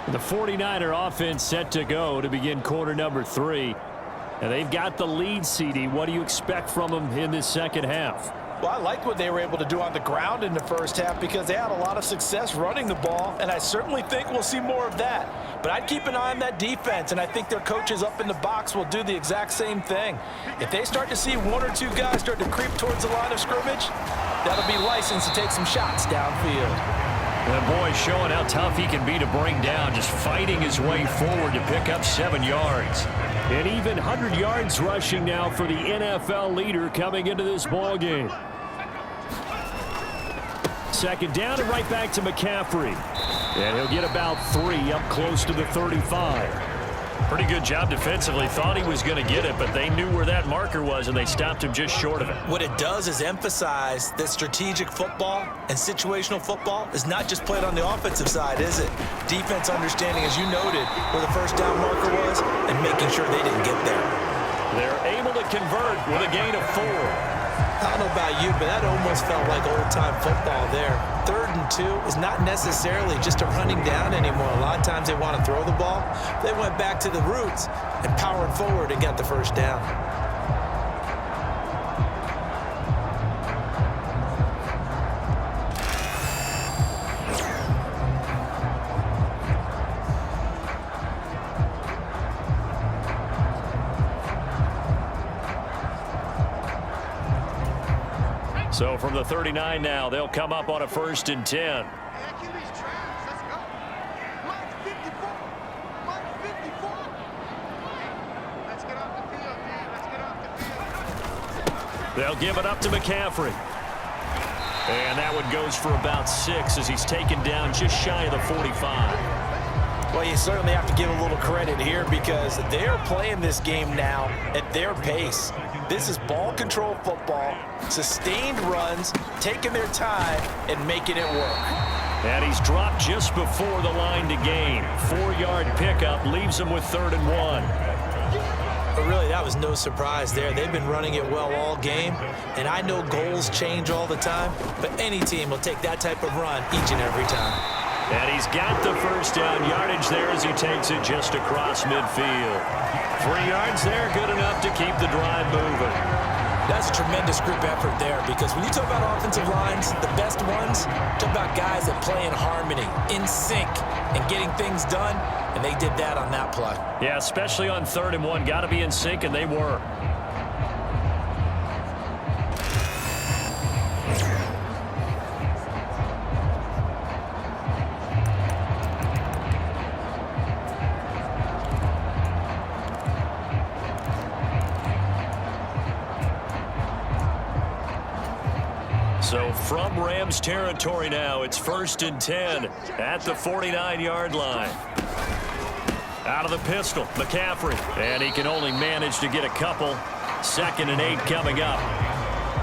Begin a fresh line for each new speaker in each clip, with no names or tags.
The 49er offense set to go to begin quarter number 3. And they've got the lead, CD. What do you expect from them in this second half?
Well, I like what they were able to do on the ground in the first half because they had a lot of success running the ball, and I certainly think we'll see more of that. But I'd keep an eye on that defense, and I think their coaches up in the box will do the exact same thing. If they start to see one or two guys start to creep towards the line of scrimmage, that'll be license to take some shots downfield.
And boy, showing how tough he can be to bring down, just fighting his way forward to pick up 7 yards. And even 100 yards rushing now for the NFL leader coming into this ball game. Second down and right back to McCaffrey. And he'll get about 3 up close to the 35. Pretty good job defensively. Thought he was going to get it, but they knew where that marker was, and they stopped him just short of it.
What it does is emphasize that strategic football and situational football is not just played on the offensive side, is it? Defense understanding, as you noted, where the first down marker was and making sure they didn't get there.
They're able to convert with a gain of 4.
I don't know about you, but that almost felt like old-time football there. 3rd and 2 is not necessarily just a running down anymore. A lot of times they want to throw the ball. They went back to the roots and powered forward and got the first down.
So from the 39 now, they'll come up on a 1st and 10. They'll give it up to McCaffrey. And that one goes for about 6 as he's taken down just shy of the 45.
Well, you certainly have to give a little credit here because they're playing this game now at their pace. This is ball control football, sustained runs, taking their time, and making it work.
And he's dropped just before the line to gain. 4-yard pickup leaves him with 3rd and 1.
But really, that was no surprise there. They've been running it well all game, and I know goals change all the time, but any team will take that type of run each and every time.
And he's got the first down yardage there as he takes it just across midfield. 3 yards there, good enough to keep the drive moving.
That's a tremendous group effort there because when you talk about offensive lines, the best ones, talk about guys that play in harmony, in sync, and getting things done, and they did that on that play.
Yeah, especially on 3rd and 1. Got to be in sync, and they were. So from Rams territory now, it's 1st and 10 at the 49-yard line. Out of the pistol, McCaffrey. And he can only manage to get a couple. 2nd and 8 coming up.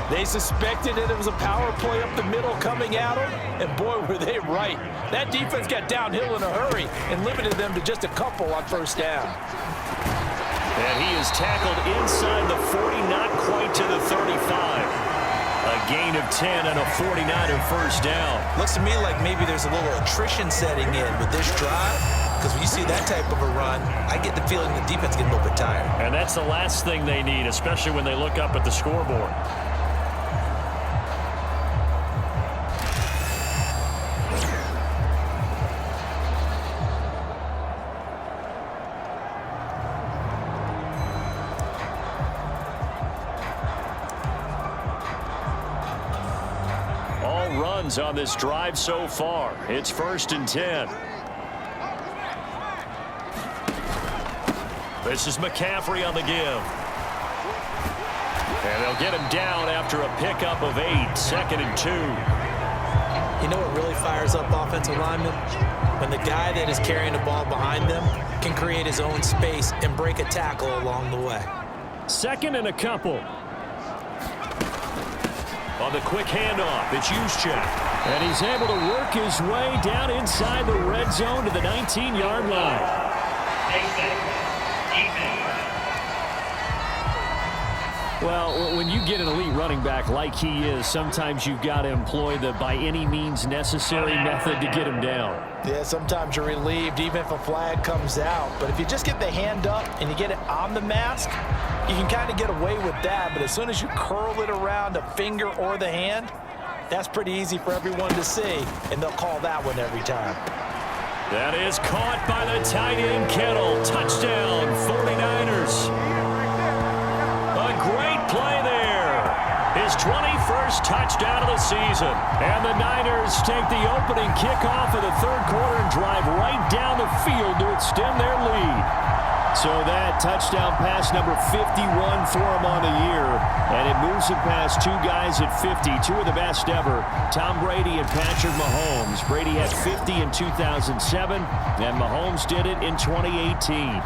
They suspected it was a power play up the middle coming at them, and boy, were they right. That defense got downhill in a hurry and limited them to just a couple on 1st down.
And he is tackled inside the 40, not quite to the 35. A gain of 10 and a 49er 1st down.
Looks to me like maybe there's a little attrition setting in with this drive, because when you see that type of a run, I get the feeling the defense gets a little bit tired.
And that's the last thing they need, especially when they look up at the scoreboard. Runs on this drive so far. It's 1st and 10. This is McCaffrey on the give. And they'll get him down after a pickup of 8. 2nd and 2.
You know what really fires up offensive linemen? When the guy that is carrying the ball behind them can create his own space and break a tackle along the way.
2nd and a couple. On the quick handoff, it's Juszczyk. And he's able to work his way down inside the red zone to the 19-yard line. Well, when you get an elite running back like he is, sometimes you've got to employ the by any means necessary method to get him down.
Yeah, sometimes you're relieved even if a flag comes out. But if you just get the hand up and you get it on the mask, you can kind of get away with that. But as soon as you curl it around a finger or the hand, that's pretty easy for everyone to see, and they'll call that one every time.
That is caught by the tight end, Kittle. Touchdown, 49ers. A great play there. His 21st touchdown of the season. And the Niners take the opening kickoff of the third quarter and drive right down the field to extend their lead. So that touchdown pass number 51 for him on the year. And it moves him past two guys at 50, two of the best ever, Tom Brady and Patrick Mahomes. Brady had 50 in 2007, and Mahomes did it in 2018.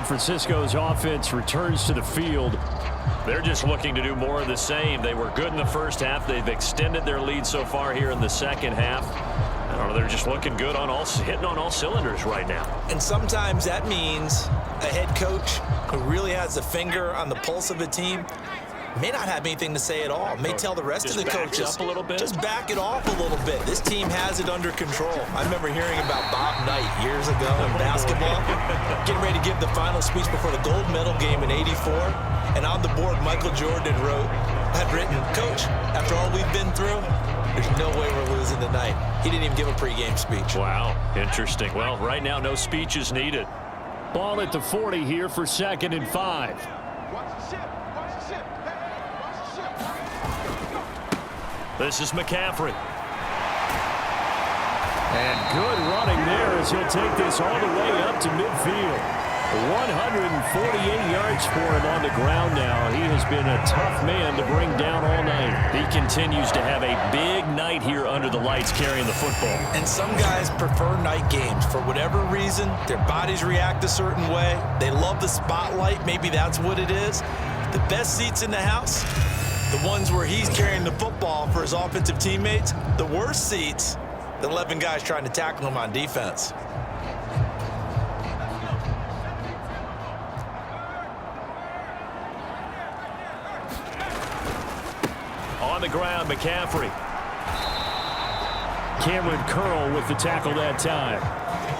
Francisco's offense returns to the field. They're just looking to do more of the same. They were good in the first half. They've extended their lead so far here in the second half. I don't know, they're just looking good on hitting on all cylinders right now.
And sometimes that means a head coach who really has a finger on the pulse of a team may not have anything to say at all. May tell the rest of the coaches,
up a little bit.
Just back it off a little bit. This team has it under control. I remember hearing about Bob Knight years ago in basketball, getting ready to give the final speech before the gold medal game in '84. And on the board, Michael Jordan had written, "Coach, after all we've been through, there's no way we're losing tonight." He didn't even give a pregame speech.
Wow, interesting. Well, right now, no speech is needed. Ball at the 40 here for 2nd and 5. This is McCaffrey. And good running there as he'll take this all the way up to midfield. 148 yards for him on the ground now. He has been a tough man to bring down all night. He continues to have a big night here under the lights carrying the football.
And some guys prefer night games. For whatever reason, their bodies react a certain way. They love the spotlight. Maybe that's what it is. The best seats in the house, the ones where he's carrying the football for his offensive teammates. The worst seats, the 11 guys trying to tackle him on defense.
On the ground, McCaffrey. Cameron Curl with the tackle that time.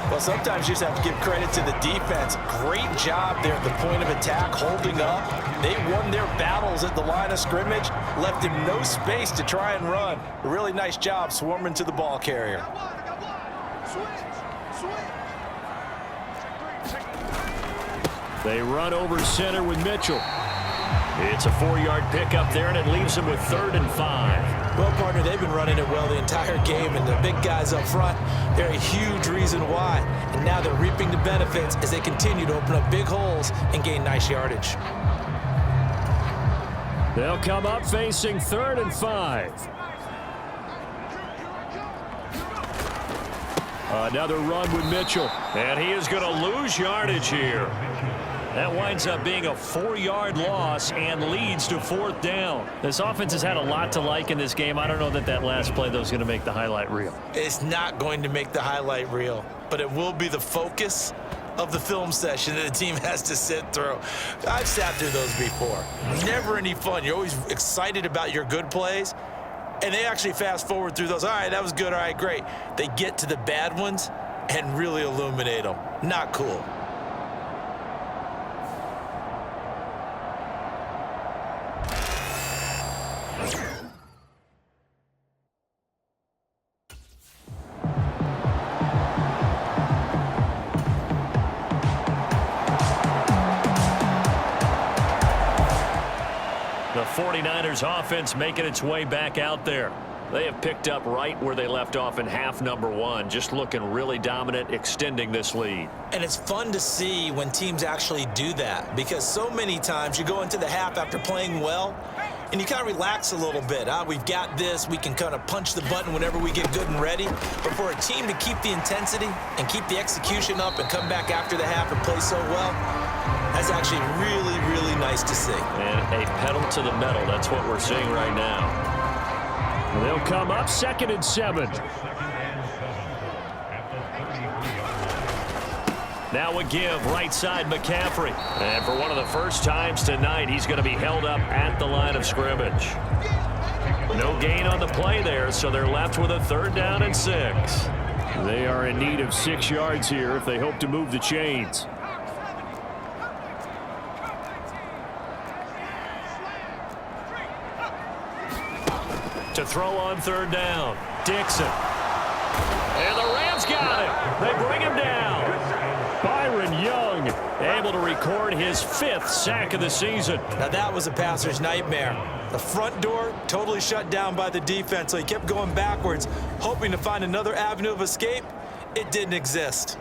Well, sometimes you just have to give credit to the defense. Great job there at the point of attack, holding up. They won their battles at the line of scrimmage, left him no space to try and run. A really nice job swarming to the ball carrier.
They run over center with Mitchell. It's a 4-yard pickup there, and it leaves him with 3rd and 5.
Well, partner, they've been running it well the entire game, and the big guys up front, they're a huge reason why. And now they're reaping the benefits as they continue to open up big holes and gain nice yardage.
They'll come up facing 3rd and 5. Another run with Mitchell, and he is going to lose yardage here. That winds up being a 4-yard loss and leads to 4th down. This offense has had a lot to like in this game. I don't know that last play, though, is going to make the highlight reel.
It's not going to make the highlight reel, but it will be the focus of the film session that the team has to sit through. I've sat through those before. Never any fun. You're always excited about your good plays, and they actually fast forward through those. All right, that was good. All right, great. They get to the bad ones and really illuminate them. Not cool.
The 49ers offense making its way back out there. They have picked up right where they left off in half number 1, just looking really dominant, extending this lead.
And it's fun to see when teams actually do that, because so many times you go into the half after playing well, and you kind of relax a little bit. We've got this. We can kind of punch the button whenever we get good and ready. But for a team to keep the intensity and keep the execution up and come back after the half and play so well, that's actually really, really nice to see.
And a pedal to the metal. That's what we're seeing right now. They'll come up 2nd and 7. Now a give, right side McCaffrey. And for one of the first times tonight, he's going to be held up at the line of scrimmage. No gain on the play there, so they're left with a 3rd down and 6. They are in need of 6 yards here if they hope to move the chains. To throw on 3rd down, Dixon. And the Rams got him. They bring him down. Byron Young able to record his 5th sack of the season.
Now that was a passer's nightmare. The front door totally shut down by the defense, so he kept going backwards, hoping to find another avenue of escape. It didn't exist.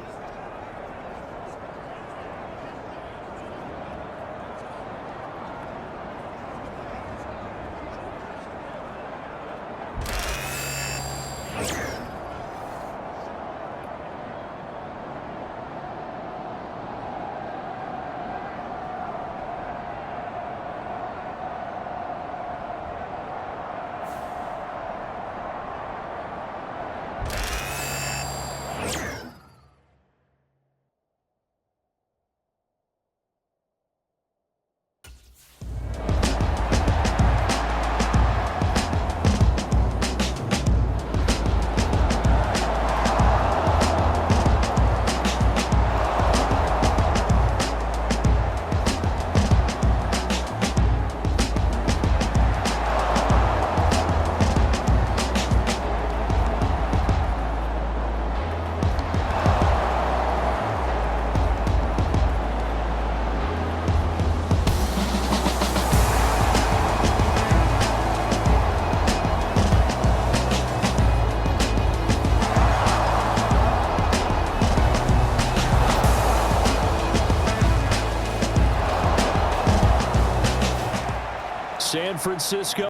San Francisco.